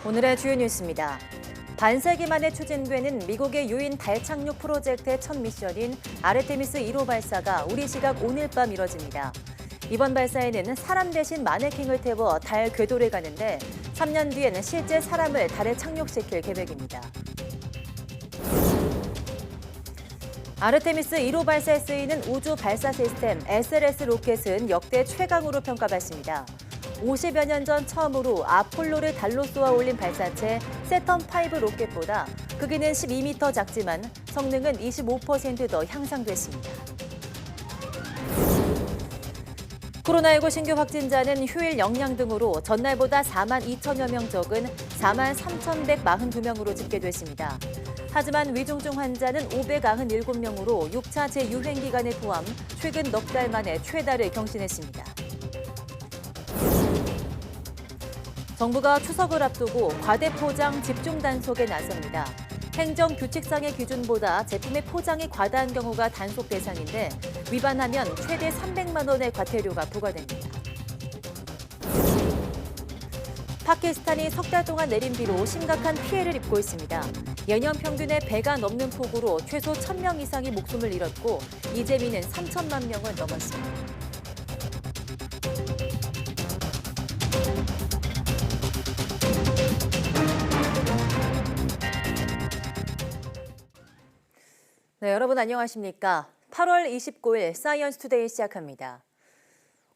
오늘의 주요 뉴스입니다. 반세기 만에 추진되는 미국의 유인 달 착륙 프로젝트의 첫 미션인 아르테미스 1호 발사가 우리 시각 오늘 밤 이뤄집니다. 이번 발사에는 사람 대신 마네킹을 태워 달 궤도를 가는데 3년 뒤에는 실제 사람을 달에 착륙시킬 계획입니다. 아르테미스 1호 발사에 쓰이는 우주 발사 시스템 SLS 로켓은 역대 최강으로 평가받습니다. 50여 년 전 처음으로 아폴로를 달로 쏘아 올린 발사체 세턴5 로켓보다 크기는 12m 작지만 성능은 25% 더 향상됐습니다. 코로나19 신규 확진자는 휴일 영양 등으로 전날보다 4만 2천여 명 적은 4만 3,142명으로 집계됐습니다. 하지만 위중증 환자는 597명으로 6차 재유행 기간을 포함 최근 넉 달 만에 최다를 경신했습니다. 정부가 추석을 앞두고 과대포장 집중 단속에 나섭니다. 행정규칙상의 기준보다 제품의 포장이 과다한 경우가 단속 대상인데 위반하면 최대 300만 원의 과태료가 부과됩니다. 파키스탄이 석 달 동안 내린 비로 심각한 피해를 입고 있습니다. 예년 평균의 배가 넘는 폭우로 최소 1,000명 이상이 목숨을 잃었고 이재민은 3천만 명을 넘었습니다. 네, 여러분 안녕하십니까? 8월 29일 사이언스 투데이 시작합니다.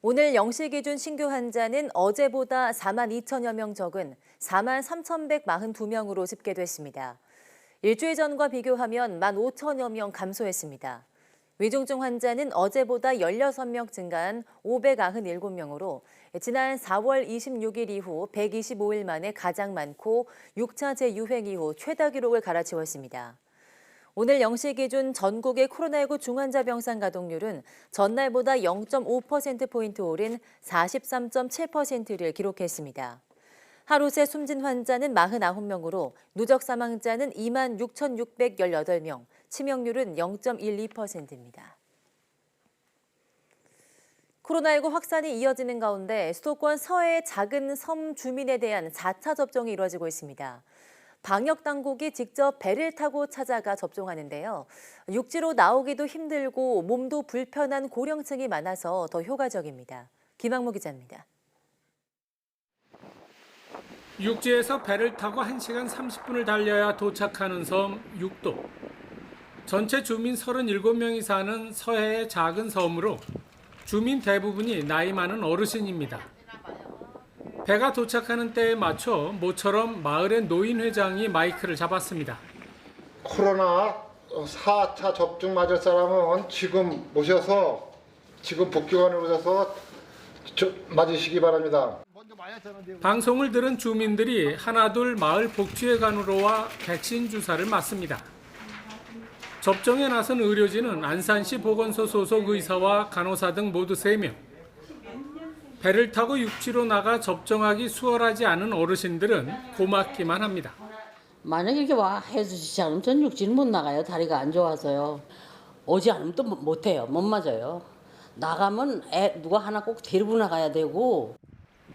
오늘 0시 기준 신규 환자는 어제보다 4만 2천여 명 적은 4만 3,142명으로 집계됐습니다. 일주일 전과 비교하면 1만 5천여 명 감소했습니다. 위중증 환자는 어제보다 16명 증가한 597명으로 지난 4월 26일 이후 125일 만에 가장 많고 6차 재유행 이후 최다 기록을 갈아치웠습니다. 오늘 0시 기준 전국의 코로나19 중환자 병상 가동률은 전날보다 0.5%포인트 오른 43.7%를 기록했습니다. 하루 새 숨진 환자는 49명으로 누적 사망자는 2만 6,618명, 치명률은 0.12%입니다. 코로나19 확산이 이어지는 가운데 수도권 서해의 작은 섬 주민에 대한 4차 접종이 이루어지고 있습니다. 방역 당국이 직접 배를 타고 찾아가 접종하는데요. 육지로 나오기도 힘들고 몸도 불편한 고령층이 많아서 더 효과적입니다. 김학무 기자입니다. 육지에서 배를 타고 1시간 30분을 달려야 도착하는 섬 육도. 전체 주민 37명이 사는 서해의 작은 섬으로 주민 대부분이 나이 많은 어르신입니다. 배가 도착하는 때에 맞춰 모처럼 마을의 노인 회장이 마이크를 잡았습니다. 코로나 4차 접종 맞을 사람은 지금 모셔서 지금 복귀관에 오셔서 맞으시기 바랍니다. 방송을 들은 주민들이 하나둘 마을 복지회관으로 와 백신 주사를 맞습니다. 접종에 나선 의료진은 안산시 보건소 소속 의사와 간호사 등 모두 3명. 배를 타고 육지로 나가 접종하기 수월하지 않은 어르신들은 고맙기만 합니다. 만약에 이렇게 와 해주시지 않으면 전 육지는 못 나가요. 다리가 안 좋아서요. 오지 않으면 또 못해요. 못 맞아요. 나가면 누가 하나 꼭 데리고 나가야 되고.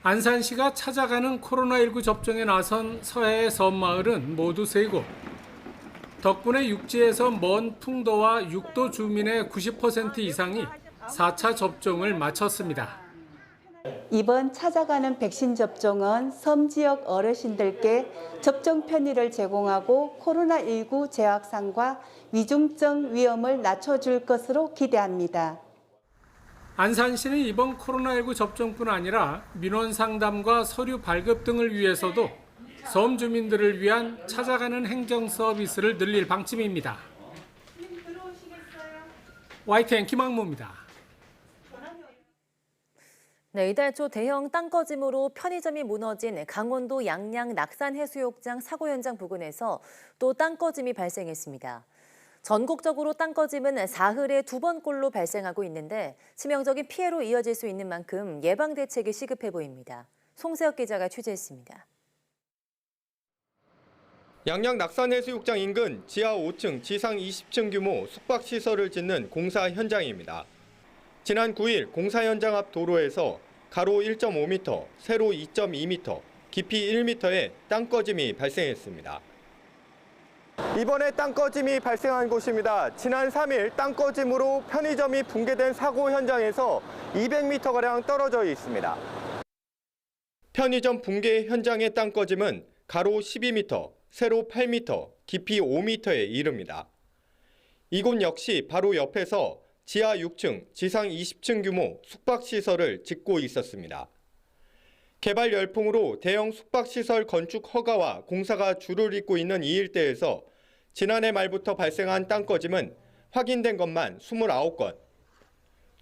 안산시가 찾아가는 코로나19 접종에 나선 서해의 섬마을은 모두 3곳. 덕분에 육지에서 먼 풍도와 육도 주민의 90% 이상이 4차 접종을 마쳤습니다. 이번 찾아가는 백신 접종은 섬 지역 어르신들께 접종 편의를 제공하고 코로나19 재확산과 위중증 위험을 낮춰줄 것으로 기대합니다. 안산시는 이번 코로나19 접종뿐 아니라 민원 상담과 서류 발급 등을 위해서도 섬 주민들을 위한 찾아가는 행정 서비스를 늘릴 방침입니다. YTN 김학무입니다. 네, 이달 초 대형 땅꺼짐으로 편의점이 무너진 강원도 양양 낙산해수욕장 사고 현장 부근에서 또 땅꺼짐이 발생했습니다. 전국적으로 땅꺼짐은 사흘에 2번꼴로 발생하고 있는데 치명적인 피해로 이어질 수 있는 만큼 예방 대책이 시급해 보입니다. 송세혁 기자가 취재했습니다. 양양 낙산해수욕장 인근 지하 5층, 지상 20층 규모 숙박시설을 짓는 공사 현장입니다. 지난 9일 공사 현장 앞 도로에서 가로 1.5m, 세로 2.2m, 깊이 1m의 땅꺼짐이 발생했습니다. 이번에 땅꺼짐이 발생한 곳입니다. 지난 3일 땅꺼짐으로 편의점이 붕괴된 사고 현장에서 200m가량 떨어져 있습니다. 편의점 붕괴 현장의 땅꺼짐은 가로 12m, 세로 8m, 깊이 5m에 이릅니다. 이곳 역시 바로 옆에서 지하 6층, 지상 20층 규모 숙박시설을 짓고 있었습니다. 개발 열풍으로 대형 숙박시설 건축 허가와 공사가 줄을 잇고 있는 이 일대에서 지난해 말부터 발생한 땅꺼짐은 확인된 것만 29건.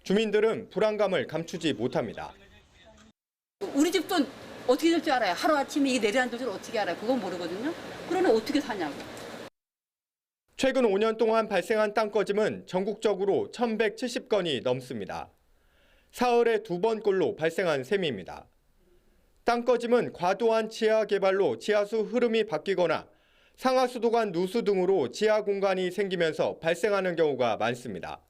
주민들은 불안감을 감추지 못합니다. 우리 집도 어떻게 될 줄 알아요? 하루아침에 이게 내려앉을 줄 어떻게 알아요? 그건 모르거든요. 그러면 어떻게 사냐고. 최근 5년 동안 발생한 땅꺼짐은 전국적으로 1,170건이 넘습니다. 사흘에 2번꼴로 발생한 셈입니다. 땅꺼짐은 과도한 지하 개발로 지하수 흐름이 바뀌거나 상하수도관 누수 등으로 지하 공간이 생기면서 발생하는 경우가 많습니다.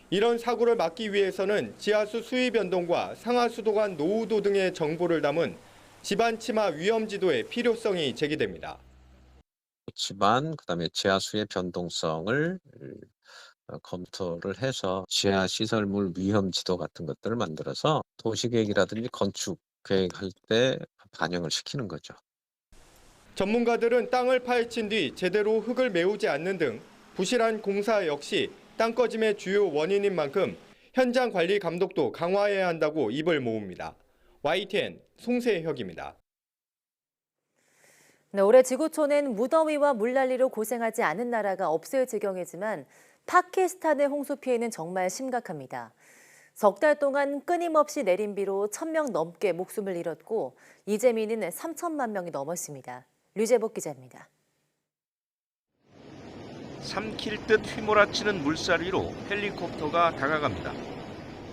이런 사고를 막기 위해서는 지하수 수위 변동과 상하수도관 노후도 등의 정보를 담은 집안 침하 위험 지도의 필요성이 제기됩니다. 집안, 그다음에 지하수의 변동성을 검토를 해서 지하 시설물 위험 지도 같은 것들을 만들어서 도시계획이라든지 건축 계획할 때 반영을 시키는 거죠. 전문가들은 땅을 파헤친 뒤 제대로 흙을 메우지 않는 등 부실한 공사 역시 땅꺼짐의 주요 원인인 만큼 현장 관리 감독도 강화해야 한다고 입을 모읍니다. YTN 송세혁입니다. 네, 올해 지구촌엔 무더위와 물난리로 고생하지 않은 나라가 없을 지경이지만 파키스탄의 홍수 피해는 정말 심각합니다. 석 달 동안 끊임없이 내린 비로 1,000명 넘게 목숨을 잃었고 이재민은 3천만 명이 넘었습니다. 류재복 기자입니다. 삼킬 듯 휘몰아치는 물살 위로 헬리콥터가 다가갑니다.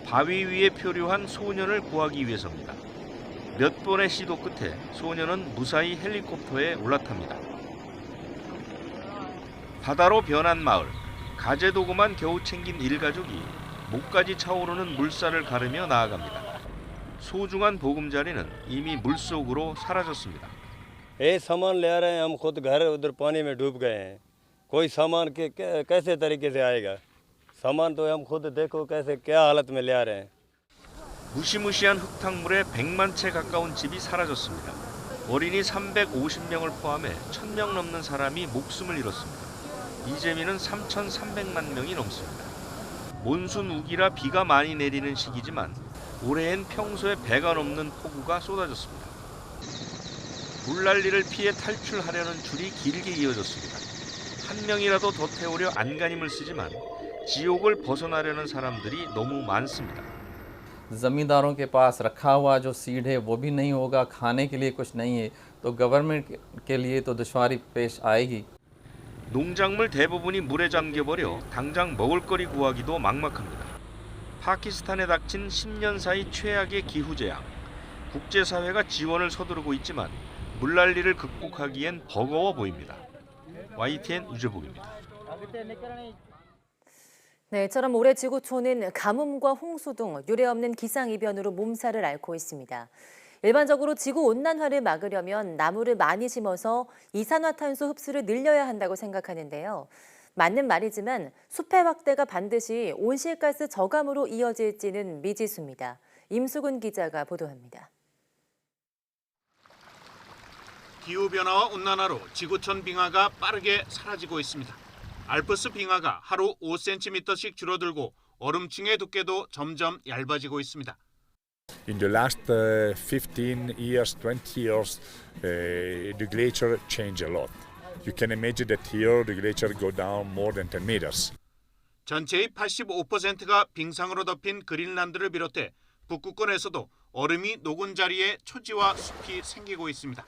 바위 위에 표류한 소년을 구하기 위해서입니다. 몇 번의 시도 끝에 소년은 무사히 헬리콥터에 올라탑니다. 바다로 변한 마을, 가재도구만 겨우 챙긴 일가족이 목까지 차오르는 물살을 가르며 나아갑니다. 소중한 보금자리는 이미 물속으로 사라졌습니다. ये सामान ले आ रहे हैं हम खुद घर उधर पानी में डूब गए हैं कोई सामान के कैसे तरीके से आएगा सामान तो हम खुद देखो कैसे क्या हालत में ले आ रहे हैं 무시무시한 흙탕물에 100만 채 가까운 집이 사라졌습니다. 어린이 350명을 포함해 1,000명 넘는 사람이 목숨을 잃었습니다. 이재민은 3,300만 명이 넘습니다. 몬순 우기라 비가 많이 내리는 시기지만 올해엔 평소에 배가 넘는 폭우가 쏟아졌습니다. 물난리를 피해 탈출하려는 줄이 길게 이어졌습니다. 한 명이라도 더 태우려 안간힘을 쓰지만 지옥을 벗어나려는 사람들이 너무 많습니다. ज़मींदारों के पास रखा हुआ जो सीड है वो भी नहीं होगा, खाने के लिए कुछ नहीं है, तो गवर्नमेंट के लिए तो दुश्वारी पेश आएगी। 농작물 대부분이 물에 잠겨버려 당장 먹을거리 구하기도 막막합니다. 파키스탄에 닥친 10년 사이 최악의 기후재앙. 국제사회가 지원을 서두르고 있지만 물난리를 극복하기엔 버거워 보입니다. YTN 유재복입니다. 네, 이처럼 올해 지구촌은 가뭄과 홍수 등 유례없는 기상이변으로 몸살을 앓고 있습니다. 일반적으로 지구온난화를 막으려면 나무를 많이 심어서 이산화탄소 흡수를 늘려야 한다고 생각하는데요. 맞는 말이지만 숲의 확대가 반드시 온실가스 저감으로 이어질지는 미지수입니다. 임수근 기자가 보도합니다. 기후변화와 온난화로 지구촌 빙하가 빠르게 사라지고 있습니다. 알프스 빙하가 하루 5cm씩 줄어들고 얼음층의 두께도 점점 얇아지고 있습니다. In the last 15 years, 20 years, the glacier changed a lot. You can imagine that here the glacier go down more than 10 meters. 전체의 85%가 빙상으로 덮인 그린란드를 비롯해 북극권에서도 얼음이 녹은 자리에 초지와 숲이 생기고 있습니다.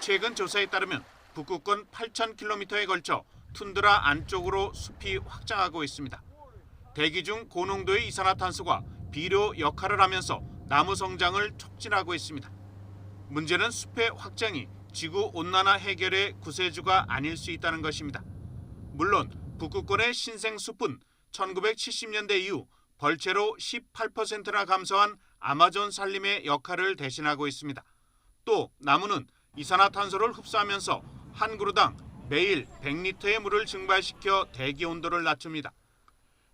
최근 조사에 따르면 북극권 8,000km에 걸쳐 툰드라 안쪽으로 숲이 확장하고 있습니다. 대기 중 고농도의 이산화탄소가 비료 역할을 하면서 나무 성장을 촉진하고 있습니다. 문제는 숲의 확장이 지구 온난화 해결의 구세주가 아닐 수 있다는 것입니다. 물론 북극권의 신생 숲은 1970년대 이후 벌채로 18%나 감소한 아마존 산림의 역할을 대신하고 있습니다. 또 나무는 이산화탄소를 흡수하면서 한 그루당 매일 100리터의 물을 증발시켜 대기 온도를 낮춥니다.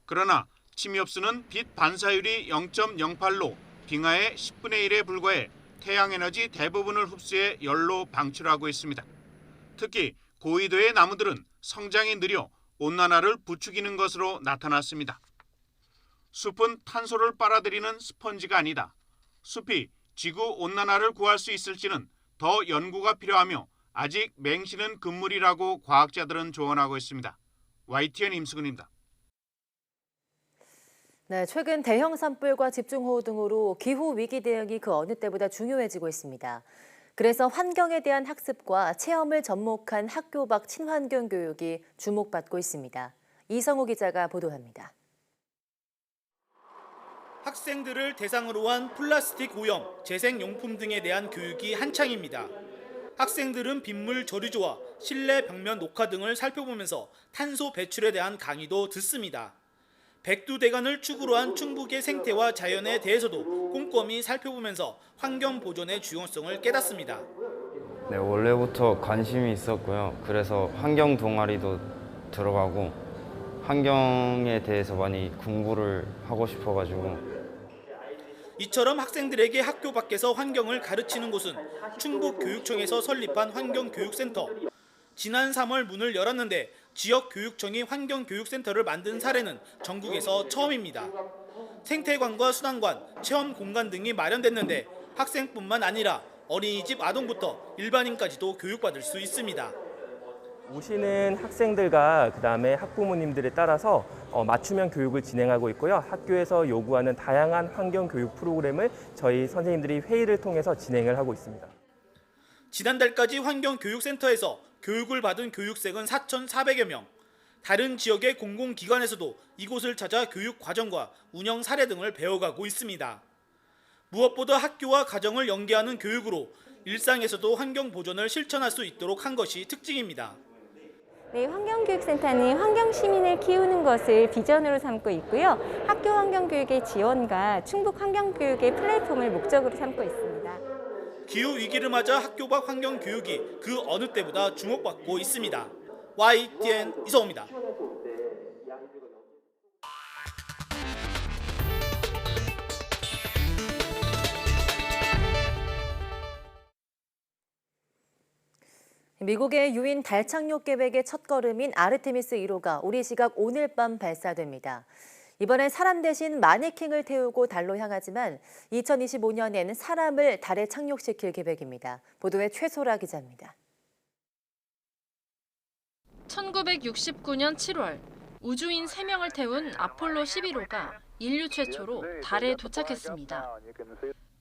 그러나 침엽수는 빛 반사율이 0.08로 빙하의 10분의 1에 불과해 태양에너지 대부분을 흡수해 열로 방출하고 있습니다. 특히 고위도의 나무들은 성장이 느려 온난화를 부추기는 것으로 나타났습니다. 숲은 탄소를 빨아들이는 스펀지가 아니다. 숲이 지구 온난화를 구할 수 있을지는 더 연구가 필요하며 아직 맹신은 금물이라고 과학자들은 조언하고 있습니다. YTN 임수근입니다. 네, 최근 대형 산불과 집중호우 등으로 기후 위기 대응이 그 어느 때보다 중요해지고 있습니다. 그래서 환경에 대한 학습과 체험을 접목한 학교 밖 친환경 교육이 주목받고 있습니다. 이성우 기자가 보도합니다. 학생들을 대상으로 한 플라스틱 오염, 재생용품 등에 대한 교육이 한창입니다. 학생들은 빗물 조류조와 실내 벽면 녹화 등을 살펴보면서 탄소 배출에 대한 강의도 듣습니다. 백두대간을 축으로 한 충북의 생태와 자연에 대해서도 꼼꼼히 살펴보면서 환경 보존의 중요성을 깨닫습니다. 네, 원래부터 관심이 있었고요. 그래서 환경 동아리도 들어가고 환경에 대해서 많이 공부를 하고 싶어가지고. 이처럼 학생들에게 학교 밖에서 환경을 가르치는 곳은 충북교육청에서 설립한 환경교육센터. 지난 3월 문을 열었는데 지역교육청이 환경교육센터를 만든 사례는 전국에서 처음입니다. 생태관과 수난관, 체험 공간 등이 마련됐는데 학생뿐만 아니라 어린이집 아동부터 일반인까지도 교육받을 수 있습니다. 오시는 학생들과 그다음에 학부모님들에 따라서 맞춤형 교육을 진행하고 있고요. 학교에서 요구하는 다양한 환경 교육 프로그램을 저희 선생님들이 회의를 통해서 진행을 하고 있습니다. 지난달까지 환경교육센터에서 교육을 받은 교육생은 4,400여 명. 다른 지역의 공공기관에서도 이곳을 찾아 교육 과정과 운영 사례 등을 배워가고 있습니다. 무엇보다 학교와 가정을 연계하는 교육으로 일상에서도 환경 보존을 실천할 수 있도록 한 것이 특징입니다. 네, 환경교육센터는 환경시민을 키우는 것을 비전으로 삼고 있고요. 학교 환경교육의 지원과 충북 환경교육의 플랫폼을 목적으로 삼고 있습니다. 기후위기를 맞아 학교 밖 환경교육이 그 어느 때보다 주목받고 있습니다. YTN 이성호입니다. 미국의 유인 달 착륙 계획의 첫걸음인 아르테미스 1호가 우리 시각 오늘 밤 발사됩니다. 이번엔 사람 대신 마네킹을 태우고 달로 향하지만 2025년에는 사람을 달에 착륙시킬 계획입니다. 보도에 최소라 기자입니다. 1969년 7월 우주인 3명을 태운 아폴로 11호가 인류 최초로 달에 도착했습니다.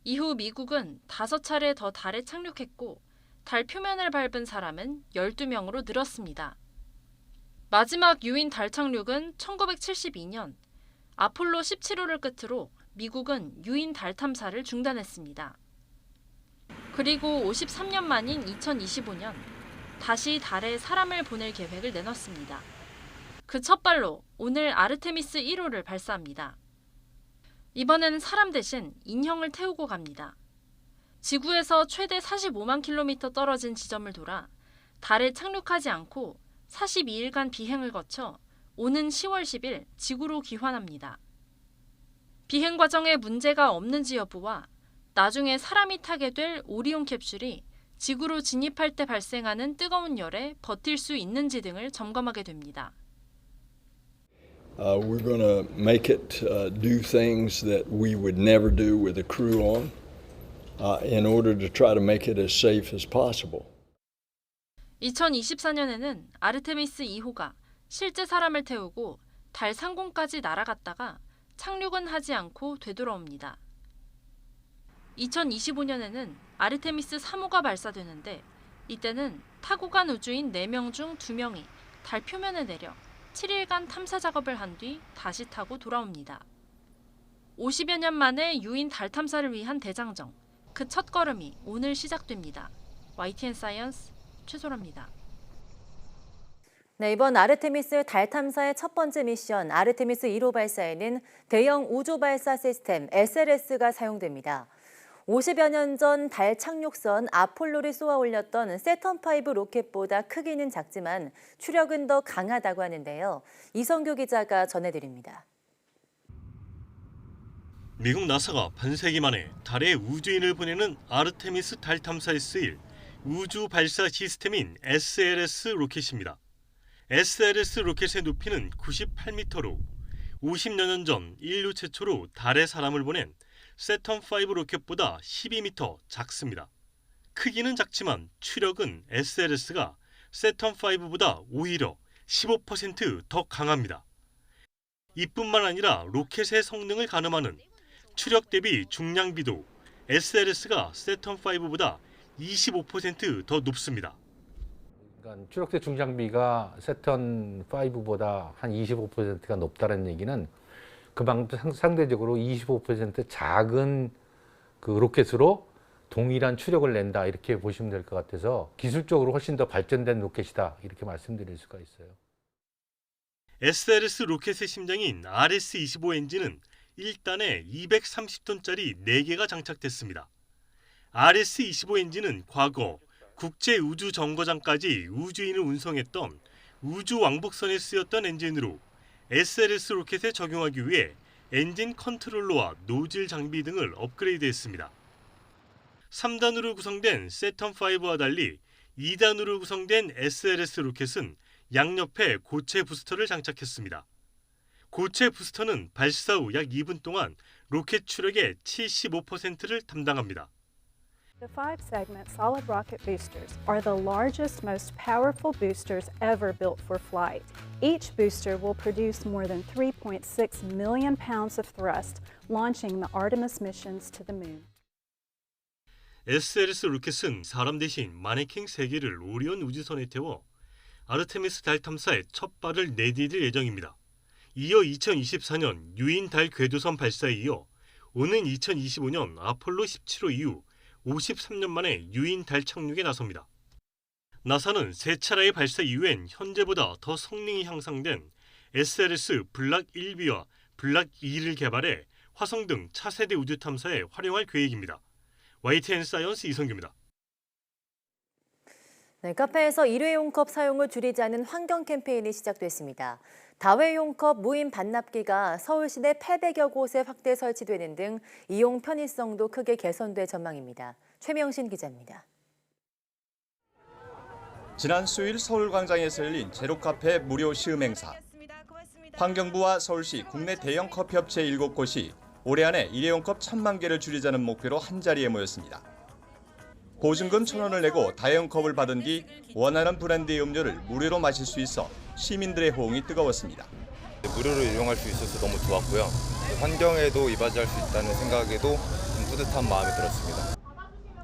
이후 미국은 5차례 더 달에 착륙했고 달 표면을 밟은 사람은 12명으로 늘었습니다. 마지막 유인 달 착륙은 1972년 아폴로 17호를 끝으로 미국은 유인 달 탐사를 중단했습니다. 그리고 53년 만인 2025년 다시 달에 사람을 보낼 계획을 내놨습니다. 그 첫 발로 오늘 아르테미스 1호를 발사합니다. 이번에는 사람 대신 인형을 태우고 갑니다. 지구에서 최대 45만 킬로미터 떨어진 지점을 돌아 달에 착륙하지 않고 42일간 비행을 거쳐 오는 10월 10일 지구로 귀환합니다. 비행 과정에 문제가 없는지 여부와 나중에 사람이 타게 될 오리온 캡슐이 지구로 진입할 때 발생하는 뜨거운 열에 버틸 수 있는지 등을 점검하게 됩니다. We're going to make it do things that we would never do with a crew on in order to try to make it as safe as possible. 2024년에는 아르테미스 2호가 실제 사람을 태우고 달 상공까지 날아갔다가 착륙은 하지 않고 되돌아옵니다. 2025년에는 아르테미스 3호가 발사되는데 이때는 타고 간 우주인 4명 중 2명이 달 표면에 내려 7일간 탐사 작업을 한 뒤 다시 타고 돌아옵니다. 50여 년 만에 유인 달 탐사를 위한 대장정, 그 첫걸음이 오늘 시작됩니다. YTN 사이언스 최소라입니다. 네, 이번 아르테미스 달 탐사의 첫 번째 미션 아르테미스 1호 발사에는 대형 우주 발사 시스템 SLS가 사용됩니다. 50여 년 전 달 착륙선 아폴로를 쏘아 올렸던 세턴5 로켓보다 크기는 작지만 추력은 더 강하다고 하는데요. 이성규 기자가 전해드립니다. 미국 나사가 반세기 만에 달에 우주인을 보내는 아르테미스 달 탐사에 쓰일 우주 발사 시스템인 SLS 로켓입니다. SLS 로켓의 높이는 98m로 50여 년 전 인류 최초로 달에 사람을 보낸 세턴5 로켓보다 12m 작습니다. 크기는 작지만 추력은 SLS가 세턴5보다 오히려 15% 더 강합니다. 이뿐만 아니라 로켓의 성능을 가늠하는 추력 대비 중량비도 SLS가 세턴5보다 25% 더 높습니다. 그러니까 추력 대 중장비가 세턴5보다 한 25%가 높다는 얘기는 그만큼 상대적으로 25% 작은 그 로켓으로 동일한 추력을 낸다 이렇게 보시면 될 것 같아서 기술적으로 훨씬 더 발전된 로켓이다 이렇게 말씀드릴 수가 있어요. SLS 로켓의 심장인 RS-25 엔진은 1단에 230톤짜리 4개가 장착됐습니다. RS-25 엔진은 과거 국제우주정거장까지 우주인을 운송했던 우주왕복선에 쓰였던 엔진으로 SLS 로켓에 적용하기 위해 엔진 컨트롤러와 노즐 장비 등을 업그레이드했습니다. 3단으로 구성된 세턴5와 달리 2단으로 구성된 SLS 로켓은 양옆에 고체 부스터를 장착했습니다. 고체 부스터는 발사 후 약 2분 동안 로켓 추력의 75%를 담당합니다. The 5-segment solid rocket boosters are the largest, most powerful boosters ever built for flight. Each booster will produce more than 3.6 million pounds of thrust, launching the Artemis missions to the moon. SLS 로켓은 사람 대신 마네킹 3개를 오리온 우주선에 태워 아르테미스 달 탐사에 첫 발을 내디딜 예정입니다. 이어 2024년 유인 달 궤도선 발사에 이어 오는 2025년 아폴로 17호 이후 53년 만에 유인 달 착륙에 나섭니다. 나사는 세 차례의 발사 이후엔 현재보다 더 성능이 향상된 SLS 블락 1B와 블락 2를 개발해 화성 등 차세대 우주 탐사에 활용할 계획입니다. YTN 사이언스 이성규입니다. 네, 카페에서 일회용 컵 사용을 줄이자는 환경 캠페인이 시작됐습니다. 다회용 컵 무인 반납기가 서울 시내 800여 곳에 확대 설치되는 등 이용 편의성도 크게 개선될 전망입니다. 최명신 기자입니다. 지난 수요일 서울광장에서 열린 제로카페 무료 시음 행사. 환경부와 서울시 국내 대형 커피 업체 7곳이 올해 안에 일회용 컵 1,000만 개를 줄이자는 목표로 한자리에 모였습니다. 보증금 1,000원을 내고 다회용 컵을 받은 뒤 원하는 브랜드의 음료를 무료로 마실 수 있어 시민들의 호응이 뜨거웠습니다. 무료로 이용할 수 있어서 너무 좋았고요. 환경에도 이바지할 수 있다는 생각에도 좀 뿌듯한 마음이 들었습니다.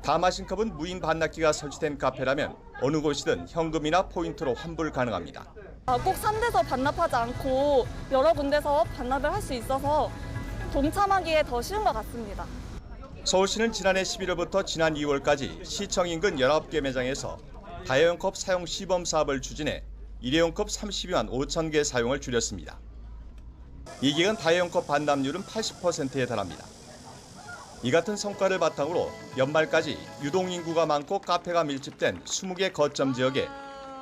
다 마신 컵은 무인 반납기가 설치된 카페라면 어느 곳이든 현금이나 포인트로 환불 가능합니다. 꼭 3대서 반납하지 않고 여러 군데서 반납을 할 수 있어서 동참하기에 더 쉬운 것 같습니다. 서울시는 지난해 11월부터 지난 2월까지 시청 인근 19개 매장에서 다회용 컵 사용 시범 사업을 추진해 일회용 컵 32만 5천 개 사용을 줄였습니다. 이 기간 다회용 컵 반납률은 80%에 달합니다. 이 같은 성과를 바탕으로 연말까지 유동인구가 많고 카페가 밀집된 20개 거점 지역에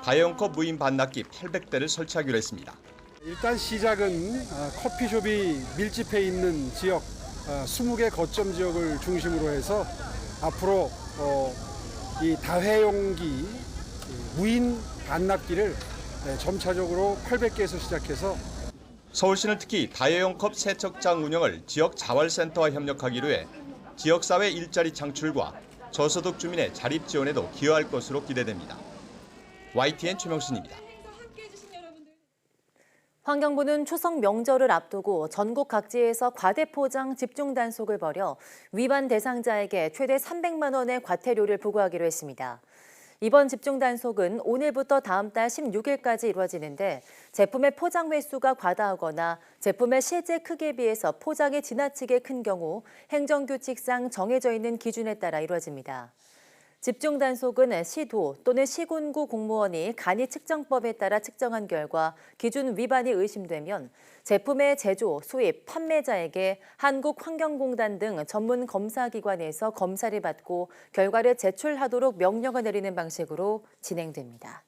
다회용 컵 무인 반납기 800대를 설치하기로 했습니다. 일단 시작은 커피숍이 밀집해 있는 지역 20개 거점 지역을 중심으로 해서 앞으로 이 다회용기 무인 반납기를 점차적으로 800개에서 시작해서 서울시는 특히 다회용 컵 세척장 운영을 지역 자활센터와 협력하기로 해 지역사회 일자리 창출과 저소득 주민의 자립 지원에도 기여할 것으로 기대됩니다. YTN 최명신입니다. 환경부는 추석 명절을 앞두고 전국 각지에서 과대포장 집중 단속을 벌여 위반 대상자에게 최대 300만 원의 과태료를 부과하기로 했습니다. 이번 집중 단속은 오늘부터 다음 달 16일까지 이루어지는데 제품의 포장 횟수가 과다하거나 제품의 실제 크기에 비해서 포장이 지나치게 큰 경우 행정규칙상 정해져 있는 기준에 따라 이루어집니다. 집중 단속은 시도 또는 시군구 공무원이 간이 측정법에 따라 측정한 결과 기준 위반이 의심되면 제품의 제조, 수입, 판매자에게 한국환경공단 등 전문 검사기관에서 검사를 받고 결과를 제출하도록 명령을 내리는 방식으로 진행됩니다.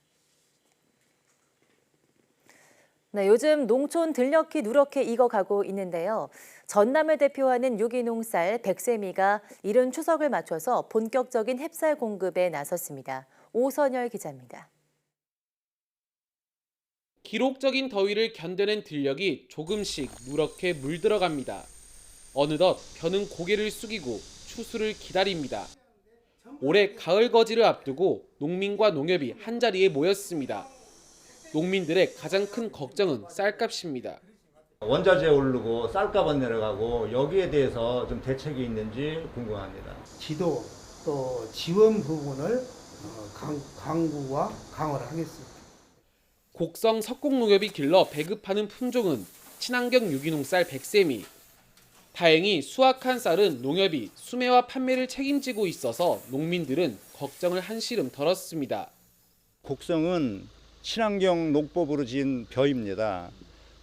네, 요즘 농촌 들녘이 누렇게 익어가고 있는데요. 전남을 대표하는 유기농 쌀 백세미가 이른 추석을 맞춰서 본격적인 햅쌀 공급에 나섰습니다. 오선열 기자입니다. 기록적인 더위를 견뎌낸 들녘이 조금씩 누렇게 물들어갑니다. 어느덧 벼는 고개를 숙이고 추수를 기다립니다. 올해 가을 거지를 앞두고 농민과 농협이 한자리에 모였습니다. 농민들의 가장 큰 걱정은 쌀값입니다. 원자재 오르고 쌀값은 내려가고 여기에 대해서 좀 대책이 있는지 궁금합니다. 지도 또 지원 부분을 강구와 강화를 하겠습니다. 곡성 석곡농협이 길러 배급하는 품종은 친환경 유기농 쌀 백세미. 다행히 수확한 쌀은 농협이 수매와 판매를 책임지고 있어서 농민들은 걱정을 한시름 덜었습니다. 곡성은 친환경 농법으로 지은 벼입니다.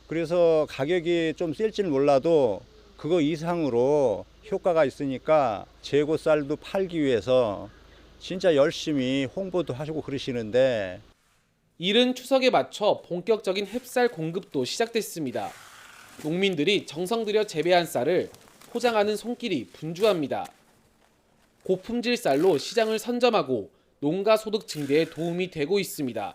그래서 가격이 좀 셀지는 몰라도 그거 이상으로 효과가 있으니까 재고 쌀도 팔기 위해서 진짜 열심히 홍보도 하시고 그러시는데 이른 추석에 맞춰 본격적인 햅쌀 공급도 시작됐습니다. 농민들이 정성 들여 재배한 쌀을 포장하는 손길이 분주합니다. 고품질 쌀로 시장을 선점하고 농가 소득 증대에 도움이 되고 있습니다.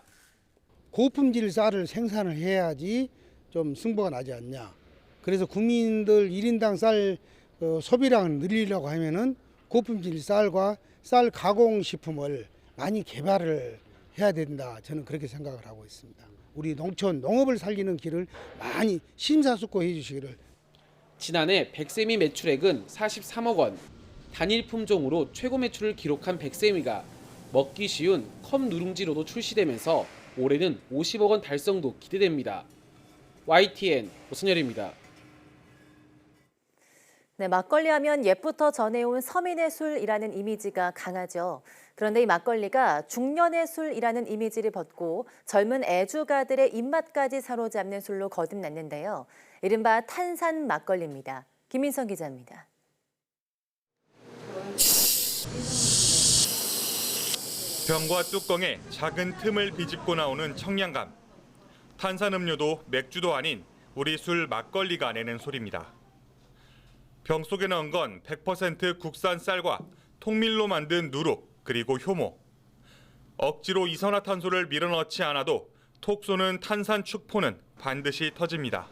고품질 쌀을 생산을 해야지 좀 승부가 나지 않냐. 그래서 국민들 1인당 쌀 소비량을 늘리려고 하면은 고품질 쌀과 쌀 가공식품을 많이 개발을 해야 된다. 저는 그렇게 생각을 하고 있습니다. 우리 농촌 농업을 살리는 길을 많이 심사숙고해 주시기를. 지난해 백세미 매출액은 43억 원. 단일 품종으로 최고 매출을 기록한 백세미가 먹기 쉬운 컵 누룽지로도 출시되면서 올해는 50억 원 달성도 기대됩니다. YTN 오선열입니다. 네, 막걸리 하면 옛부터 전해온 서민의 술이라는 이미지가 강하죠. 그런데 이 막걸리가 중년의 술이라는 이미지를 벗고 젊은 애주가들의 입맛까지 사로잡는 술로 거듭났는데요. 이른바 탄산 막걸리입니다. 김민성 기자입니다. 병과 뚜껑에 작은 틈을 비집고 나오는 청량감. 탄산음료도 맥주도 아닌 우리 술 막걸리가 내는 소리입니다. 병 속에 넣은 건 100% 국산 쌀과 통밀로 만든 누룩 그리고 효모. 억지로 이산화탄소를 밀어넣지 않아도 톡 쏘는 탄산 축포는 반드시 터집니다.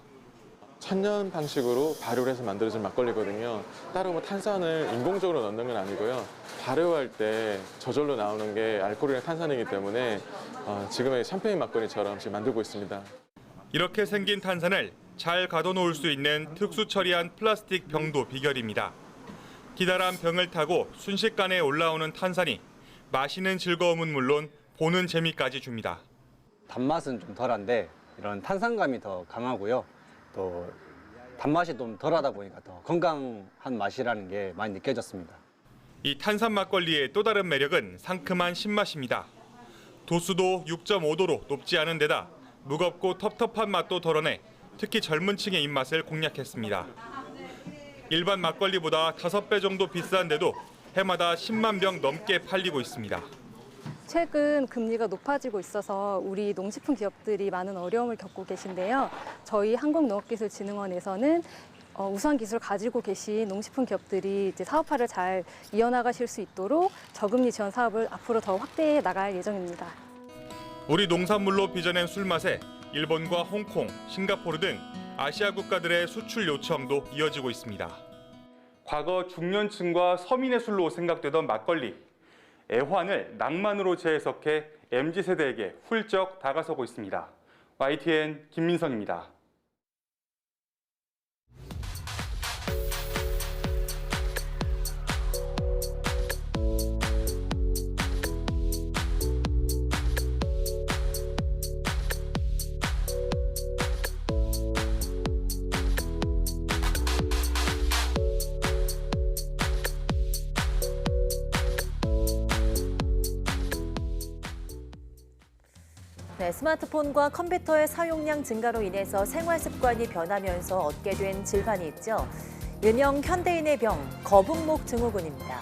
천연 방식으로 발효를 해서 만들어진 막걸리거든요. 따로 뭐 탄산을 인공적으로 넣는 건 아니고요. 발효할 때 저절로 나오는 게 알코올이랑 탄산이기 때문에 지금의 샴페인 막걸리처럼 지금 만들고 있습니다. 이렇게 생긴 탄산을 잘 가둬놓을 수 있는 특수 처리한 플라스틱 병도 비결입니다. 기다란 병을 타고 순식간에 올라오는 탄산이 마시는 즐거움은 물론 보는 재미까지 줍니다. 단맛은 좀 덜한데 이런 탄산감이 더 강하고요. 또 단맛이 좀 덜하다 보니까 더 건강한 맛이라는 게 많이 느껴졌습니다. 이 탄산 막걸리의 또 다른 매력은 상큼한 신맛입니다. 도수도 6.5도로 높지 않은 데다 무겁고 텁텁한 맛도 덜어내 특히 젊은 층의 입맛을 공략했습니다. 일반 막걸리보다 5배 정도 비싼데도 해마다 10만 병 넘게 팔리고 있습니다. 최근 금리가 높아지고 있어서 우리 농식품 기업들이 많은 어려움을 겪고 계신데요. 저희 한국농업기술진흥원에서는 우수한 기술을 가지고 계신 농식품 기업들이 이제 사업화를 잘 이어나가실 수 있도록 저금리 지원 사업을 앞으로 더 확대해 나갈 예정입니다. 우리 농산물로 빚어낸 술맛에 일본과 홍콩, 싱가포르 등 아시아 국가들의 수출 요청도 이어지고 있습니다. 과거 중년층과 서민의 술로 생각되던 막걸리. 애환을 낭만으로 재해석해 MZ세대에게 훌쩍 다가서고 있습니다. YTN 김민성입니다. 네, 스마트폰과 컴퓨터의 사용량 증가로 인해서 생활 습관이 변하면서 얻게 된 질환이 있죠. 일명 현대인의 병, 거북목 증후군입니다.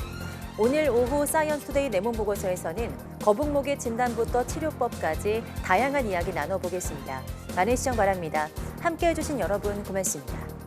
오늘 오후 사이언스투데이 내문 보고서에서는 거북목의 진단부터 치료법까지 다양한 이야기 나눠보겠습니다. 많은 시청 바랍니다. 함께해 주신 여러분 고맙습니다.